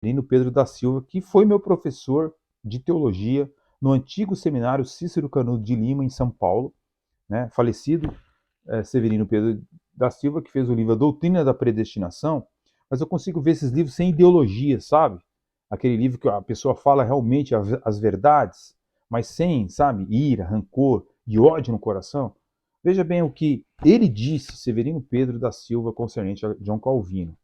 Severino Pedro da Silva, que foi meu professor de teologia no antigo seminário Cícero Canudo de Lima, em São Paulo, né? Falecido Severino Pedro da Silva, que fez o livro A Doutrina da Predestinação, mas eu consigo ver esses livros sem ideologia, sabe? Aquele livro que a pessoa fala realmente as verdades, mas sem, sabe, ira, rancor e ódio no coração. Veja bem o que ele disse, Severino Pedro da Silva, concernente a John Calvino.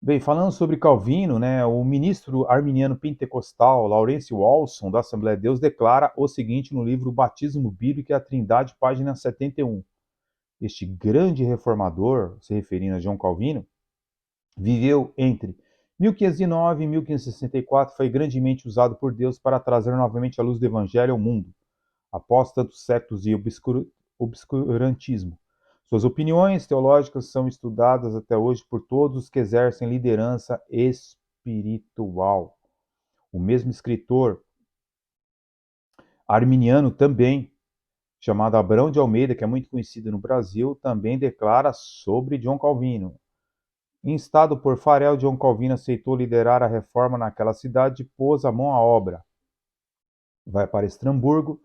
Bem, falando sobre Calvino, né, o ministro arminiano pentecostal Lawrence Walson, da Assembleia de Deus, declara o seguinte no livro Batismo Bíblico e a Trindade, página 71. Este grande reformador, se referindo a João Calvino, viveu entre 1509 e 1564, foi grandemente usado por Deus para trazer novamente a luz do Evangelho ao mundo, após tantos séculos de obscurantismo. Suas opiniões teológicas são estudadas até hoje por todos os que exercem liderança espiritual. O mesmo escritor arminiano também, chamado Abrão de Almeida, que é muito conhecido no Brasil, também declara sobre John Calvino. Instado por Farel, John Calvino aceitou liderar a reforma naquela cidade e pôs a mão à obra. Vai para Estramburgo,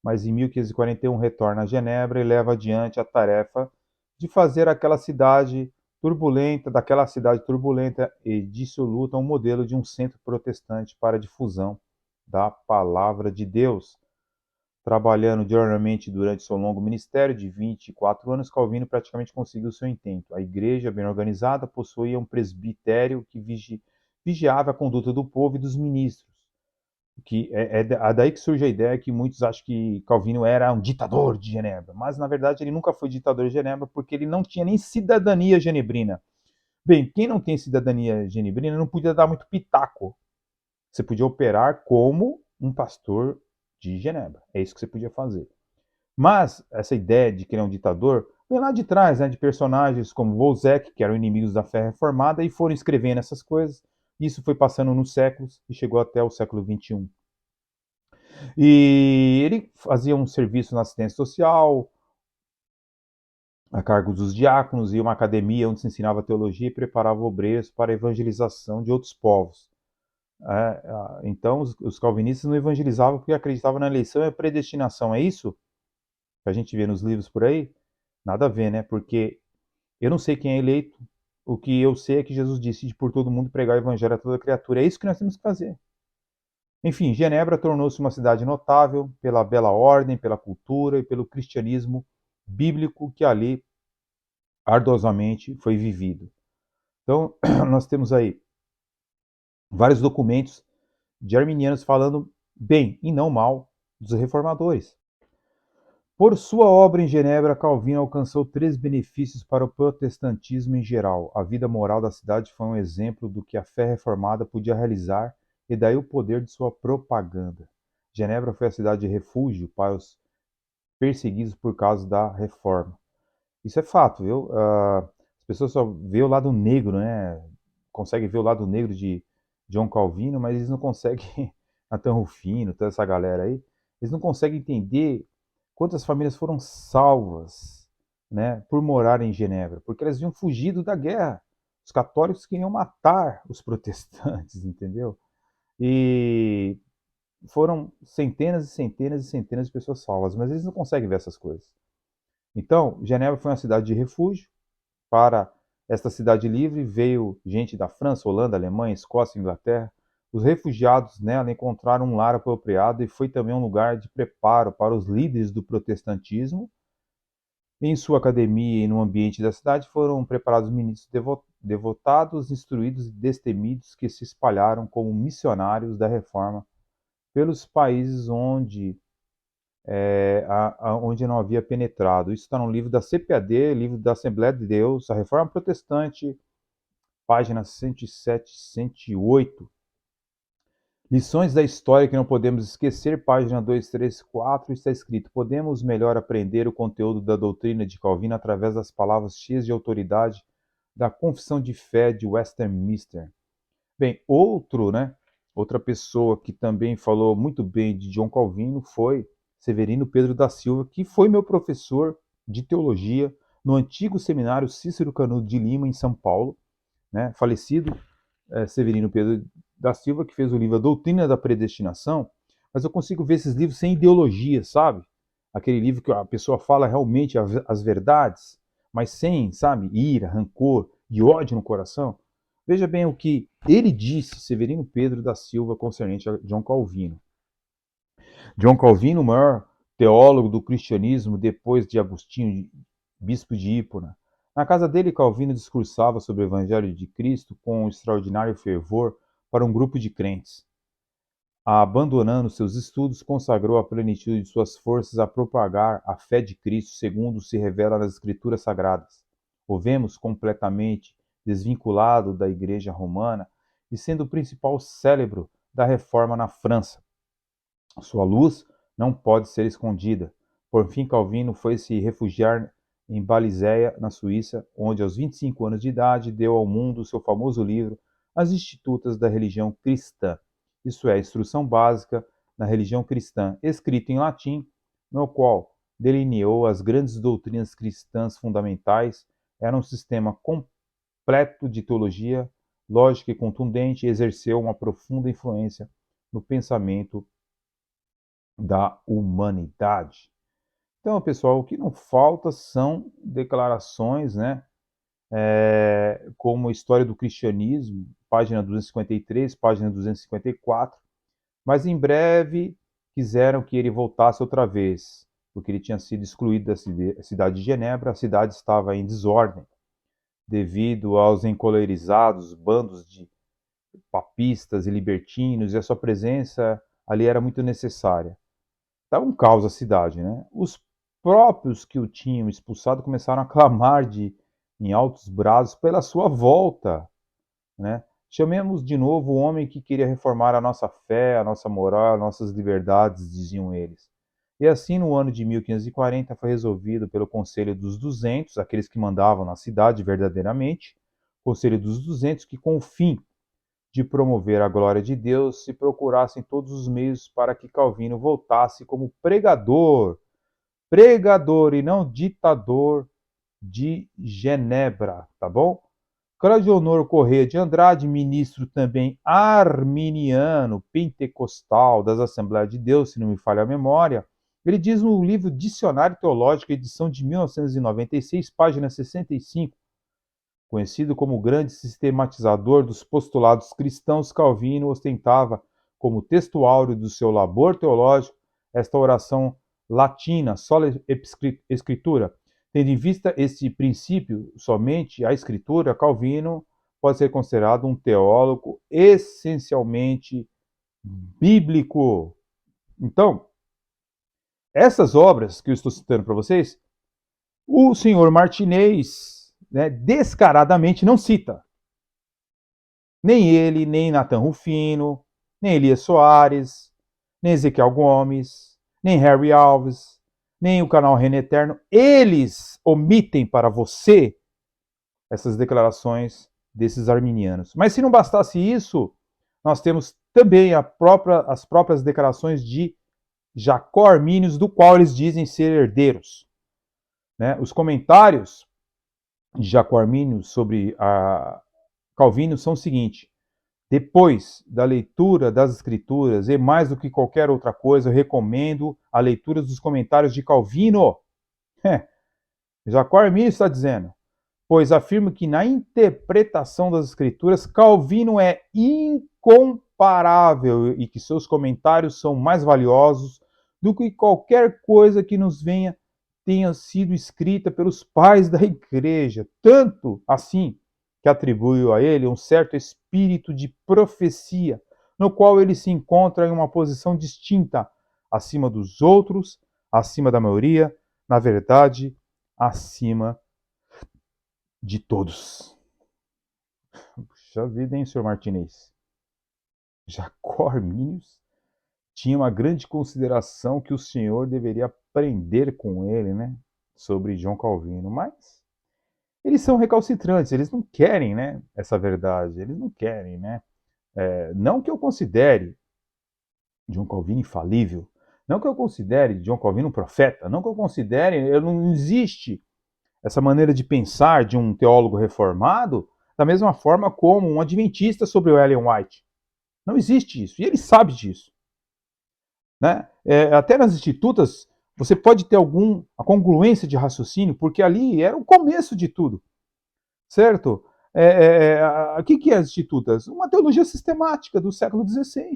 mas em 1541 retorna a Genebra e leva adiante a tarefa de fazer daquela cidade turbulenta e dissoluta, um modelo de um centro protestante para a difusão da palavra de Deus. Trabalhando diariamente durante seu longo ministério de 24 anos, Calvino praticamente conseguiu seu intento. A igreja, bem organizada, possuía um presbitério que vigiava a conduta do povo e dos ministros. Daí que surge a ideia que muitos acham que Calvino era um ditador de Genebra, mas na verdade ele nunca foi ditador de Genebra porque ele não tinha nem cidadania genebrina. Bem, quem não tem cidadania genebrina não podia dar muito pitaco. Você podia operar como um pastor de Genebra. É isso que você podia fazer. Mas essa ideia de que ele é um ditador vem lá de trás, né, de personagens como Wolsek, que eram inimigos da fé reformada, e foram escrevendo essas coisas. Isso foi passando nos séculos e chegou até o século XXI. E ele fazia um serviço na assistência social, a cargo dos diáconos, e uma academia onde se ensinava teologia e preparava obreiros para a evangelização de outros povos. Então, os calvinistas não evangelizavam porque acreditavam na eleição e a predestinação. É isso que a gente vê nos livros por aí? Nada a ver, né? Porque eu não sei quem é eleito. O que eu sei é que Jesus disse de por todo mundo pregar o evangelho a toda criatura. É isso que nós temos que fazer. Enfim, Genebra tornou-se uma cidade notável pela bela ordem, pela cultura e pelo cristianismo bíblico que ali ardosamente foi vivido. Então, nós temos aí vários documentos de arminianos falando bem e não mal dos reformadores. Por sua obra em Genebra, Calvino alcançou três benefícios para o protestantismo em geral. A vida moral da cidade foi um exemplo do que a fé reformada podia realizar e daí o poder de sua propaganda. Genebra foi a cidade de refúgio para os perseguidos por causa da reforma. Isso é fato, viu? As pessoas só vê o lado negro, né? Conseguem ver o lado negro de John Calvino, mas eles não conseguem, Nathan Rufino, toda essa galera aí, eles não conseguem entender quantas famílias foram salvas, né, por morar em Genebra, porque elas tinham fugido da guerra. Os católicos queriam matar os protestantes, entendeu? E foram centenas e centenas e centenas de pessoas salvas, mas eles não conseguem ver essas coisas. Então, Genebra foi uma cidade de refúgio. Para esta cidade livre veio gente da França, Holanda, Alemanha, Escócia, Inglaterra. Os refugiados nela encontraram um lar apropriado e foi também um lugar de preparo para os líderes do protestantismo. Em sua academia e no ambiente da cidade foram preparados ministros devotados, instruídos e destemidos que se espalharam como missionários da reforma pelos países onde onde não havia penetrado. Isso está no livro da CPAD, livro da Assembleia de Deus, a Reforma Protestante, páginas 107 e 108. Lições da história que não podemos esquecer, página 234, está escrito: podemos melhor aprender o conteúdo da doutrina de Calvino através das palavras cheias de autoridade da Confissão de Fé de Westminster. Bem, outra pessoa que também falou muito bem de John Calvino foi Severino Pedro da Silva, que foi meu professor de teologia no antigo seminário Cícero Canudo de Lima, em São Paulo, né? Falecido Severino Pedro da Silva, que fez o livro A Doutrina da Predestinação, mas eu consigo ver esses livros sem ideologia, sabe? Aquele livro que a pessoa fala realmente as verdades, mas sem, sabe, ira, rancor e ódio no coração. Veja bem o que ele disse, Severino Pedro da Silva, concernente a John Calvino. John Calvino, o maior teólogo do cristianismo depois de Agostinho, bispo de Hipona. Na casa dele, Calvino discursava sobre o Evangelho de Cristo com um extraordinário fervor para um grupo de crentes. Abandonando seus estudos, consagrou a plenitude de suas forças a propagar a fé de Cristo segundo se revela nas Escrituras Sagradas. O vemos completamente desvinculado da Igreja Romana e sendo o principal cérebro da reforma na França. Sua luz não pode ser escondida. Por fim, Calvino foi se refugiar em Balizeia, na Suíça, onde aos 25 anos de idade deu ao mundo seu famoso livro As Institutas da Religião Cristã, isso é, a instrução básica na religião cristã, escrito em latim, no qual delineou as grandes doutrinas cristãs fundamentais. Era um sistema completo de teologia, lógica e contundente, e exerceu uma profunda influência no pensamento da humanidade. Então, pessoal, o que não falta são declarações, né? Como História do Cristianismo, página 253, página 254, mas em breve quiseram que ele voltasse outra vez, porque ele tinha sido excluído da cidade de Genebra, a cidade estava em desordem, devido aos encolerizados bandos de papistas e libertinos, e a sua presença ali era muito necessária. Estava um caos a cidade, né? Os próprios que o tinham expulsado começaram a clamar em altos brados pela sua volta, né? Chamemos de novo o homem que queria reformar a nossa fé, a nossa moral, as nossas liberdades, diziam eles. E assim, no ano de 1540, foi resolvido pelo Conselho dos 200, aqueles que mandavam na cidade verdadeiramente, Conselho dos 200, que com o fim de promover a glória de Deus, se procurassem todos os meios para que Calvino voltasse como pregador e não ditador de Genebra, tá bom? Claudionor Corrêa de Andrade, ministro também arminiano, pentecostal das Assembleias de Deus, se não me falha a memória, ele diz no livro Dicionário Teológico, edição de 1996, página 65, conhecido como o grande sistematizador dos postulados cristãos, Calvino ostentava como texto áureo do seu labor teológico esta oração latina, sola escritura. Tendo em vista esse princípio, somente a escritura, Calvino pode ser considerado um teólogo essencialmente bíblico. Então, essas obras que eu estou citando para vocês, o senhor Martinez, né, descaradamente não cita. Nem ele, nem Nathan Rufino, nem Elias Soares, nem Ezequiel Gomes, nem Harry Alves, nem o canal Reino Eterno, eles omitem para você essas declarações desses arminianos. Mas se não bastasse isso, nós temos também as próprias declarações de Jacó Arminius, do qual eles dizem ser herdeiros. Né? Os comentários de Jacó Arminius sobre Calvino são o seguinte: depois da leitura das Escrituras, e mais do que qualquer outra coisa, eu recomendo a leitura dos comentários de Calvino. Jacó Arminius está dizendo: pois afirmo que na interpretação das Escrituras, Calvino é incomparável e que seus comentários são mais valiosos do que qualquer coisa que nos tenha sido escrita pelos pais da igreja. Tanto assim que atribuiu a ele um certo espírito de profecia, no qual ele se encontra em uma posição distinta acima dos outros, acima da maioria, na verdade, acima de todos. Puxa vida, hein, senhor Martinez? Jacó Arminius tinha uma grande consideração que o senhor deveria aprender com ele, né? Sobre João Calvino, mas eles são recalcitrantes, eles não querem, né? Essa verdade, eles não querem, né? Não que eu considere João Calvino infalível, não que eu considere João Calvino um profeta, não que eu considere, não existe essa maneira de pensar de um teólogo reformado da mesma forma como um adventista sobre o Ellen White. Não existe isso, e ele sabe disso. Né? Até nas institutas, você pode ter alguma congruência de raciocínio, porque ali era o começo de tudo, certo? O que é as institutas? Uma teologia sistemática do século XVI.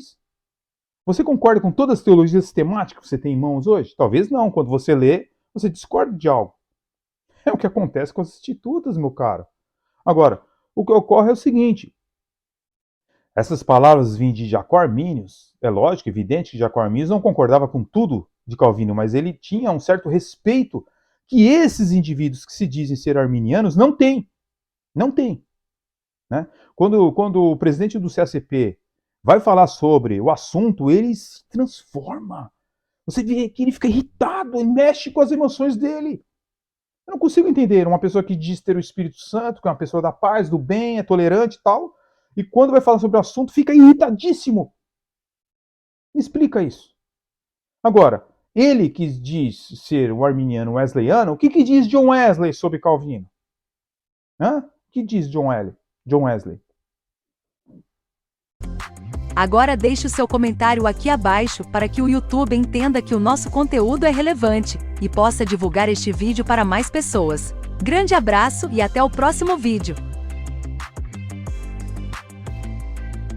Você concorda com todas as teologias sistemáticas que você tem em mãos hoje? Talvez não. Quando você lê, você discorda de algo. É o que acontece com as institutas, meu caro. Agora, o que ocorre é o seguinte. Essas palavras vinham de Jacó Arminius. É lógico, evidente que Jacó Arminius não concordava com tudo de Calvino, mas ele tinha um certo respeito que esses indivíduos que se dizem ser arminianos não têm. Não têm. Né? Quando o presidente do CACP vai falar sobre o assunto, ele se transforma. Você vê que ele fica irritado, ele mexe com as emoções dele. Eu não consigo entender uma pessoa que diz ter o Espírito Santo, que é uma pessoa da paz, do bem, é tolerante e tal, e quando vai falar sobre o assunto fica irritadíssimo. Me explica isso. Agora, ele que diz ser um arminiano wesleyano, o que diz John Wesley sobre Calvino? O que diz John Wesley? Agora deixe o seu comentário aqui abaixo para que o YouTube entenda que o nosso conteúdo é relevante e possa divulgar este vídeo para mais pessoas. Grande abraço e até o próximo vídeo!